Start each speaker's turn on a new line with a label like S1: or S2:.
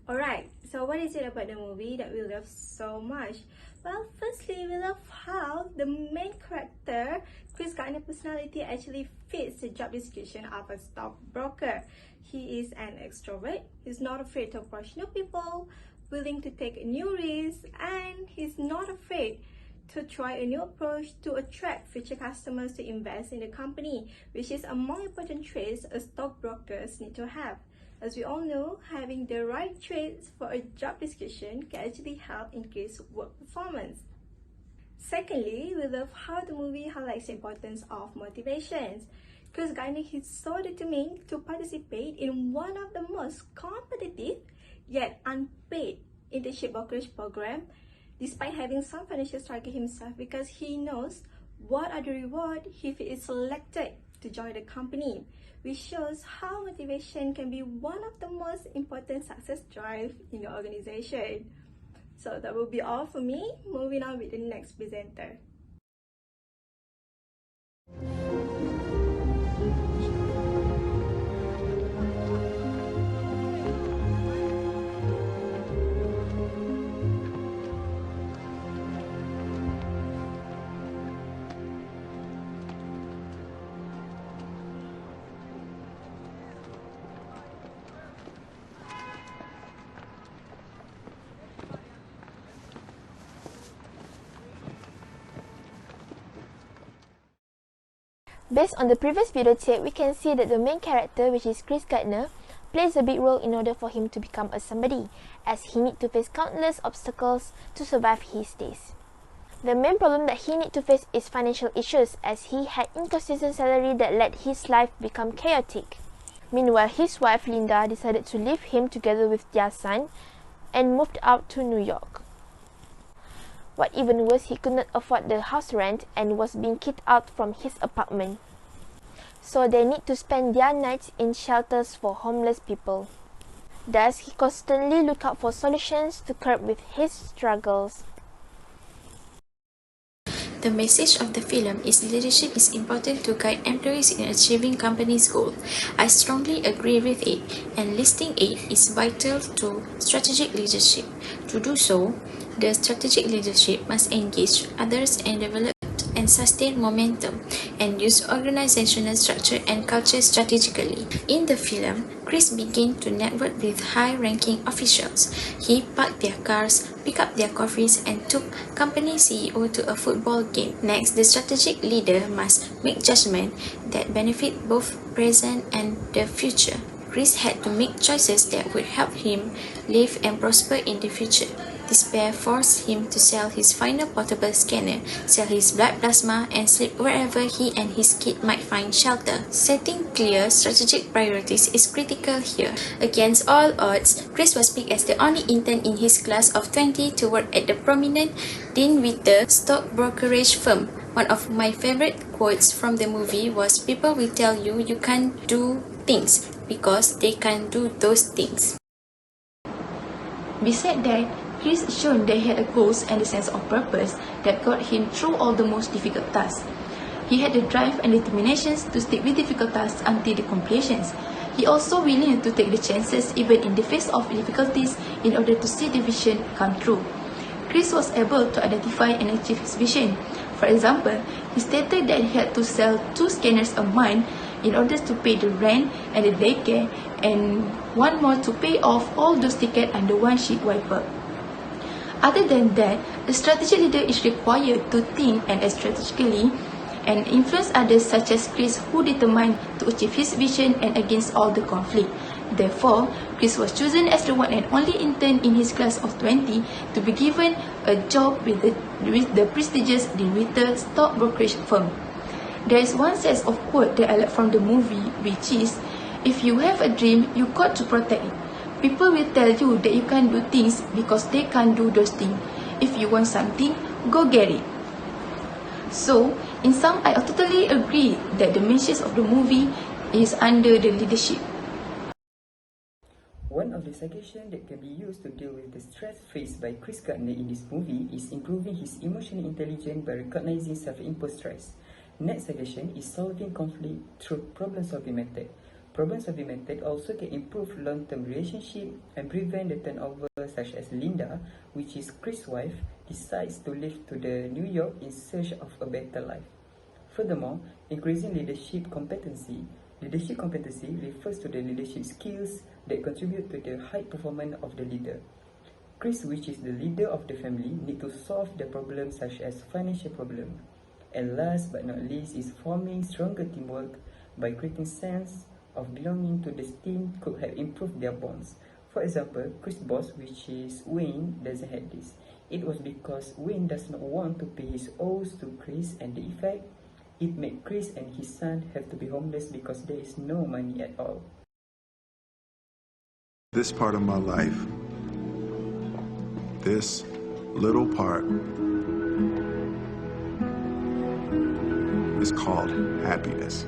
S1: Alright, so what is it about the movie that we love so much? Well, firstly, we love how the main character, Chris Gardner's personality actually fits the job description of a stockbroker. He is an extrovert, he's not afraid to approach new people, willing to take new risks, and he's not afraid to try a new approach to attract future customers to invest in the company, which is among important traits a stockbrokers need to have. As we all know, having the right traits for a job description can actually help increase work performance. Secondly, we love how the movie highlights the importance of motivations. Chris Gardner is so determined to participate in one of the most competitive yet unpaid internship brokerage program, despite having some financial struggle himself, because he knows what are the rewards if he is selected to join the company, which shows how motivation can be one of the most important success drive in your organization. So that will be all for me. Moving on with the next presenter.
S2: Based on the previous video tape, we can see that the main character, which is Chris Gardner, plays a big role in order for him to become a somebody, as he needs to face countless obstacles to survive his days. The main problem that he needs to face is financial issues, as he had inconsistent salary that let his life become chaotic. Meanwhile, his wife Linda decided to leave him together with their son and moved out to New York. What even worse, he could not afford the house rent and was being kicked out from his apartment. So they need to spend their nights in shelters for homeless people. Thus, he constantly looked out for solutions to cope with his struggles.
S3: The message of the film is leadership is important to guide employees in achieving company's goal. I strongly agree with it, and listing 8 is vital to strategic leadership. To do so, the strategic leadership must engage others and develop and sustain momentum, and use organizational structure and culture strategically. In the film, Chris began to network with high-ranking officials. He parked their cars, picked up their coffees, and took company CEO to a football game. Next, the strategic leader must make judgments that benefit both present and the future. Chris had to make choices that would help him live and prosper in the future. Despair forced him to sell his final portable scanner, sell his blood plasma, and sleep wherever he and his kid might find shelter. Setting clear strategic priorities is critical here. Against all odds, Chris was picked as the only intern in his class of 20 to work at the prominent Dean Witter stock brokerage firm. One of my favorite quotes from the movie was, "People will tell you you can't do things because they can't do those things."
S4: Besides that, Chris showed that he had a goal and a sense of purpose that got him through all the most difficult tasks. He had the drive and determination to stick with difficult tasks until the completion. He also willing to take the chances even in the face of difficulties in order to see the vision come true. Chris was able to identify and achieve his vision. For example, he stated that he had to sell 2 scanners a month in order to pay the rent and the daycare, and one more to pay off all those tickets under one sheet wiper. Other than that, the strategic leader is required to think and act strategically and influence others, such as Chris, who determined to achieve his vision and against all the conflict. Therefore, Chris was chosen as the one and only intern in his class of 20 to be given a job with the prestigious Dean Witter stock brokerage firm. There is one set of quote that I like from the movie, which is, "If you have a dream, you got to protect it. People will tell you that you can't do things because they can't do those things. If you want something, go get it." So, in sum, I totally agree that the message of the movie is under the leadership.
S5: One of the suggestions that can be used to deal with the stress faced by Chris Gardner in this movie is improving his emotional intelligence by recognizing self-imposed stress. Next suggestion is solving conflict through problem-solving method. Problem-solving method also can improve long-term relationship and prevent the turnover, such as Linda, which is Chris' wife, decides to leave to the New York in search of a better life. Furthermore, increasing leadership competency. Leadership competency refers to the leadership skills that contribute to the high performance of the leader. Chris, which is the leader of the family, need to solve the problems such as financial problem. And last but not least is forming stronger teamwork by creating sense of belonging to this team could have improved their bonds. For example, Chris' boss, which is Wayne, doesn't have this. It was because Wayne does not want to pay his owes to Chris, and the effect, it made Chris and his son have to be homeless because there is no money at all.
S6: This part of my life, this little part, is called happiness.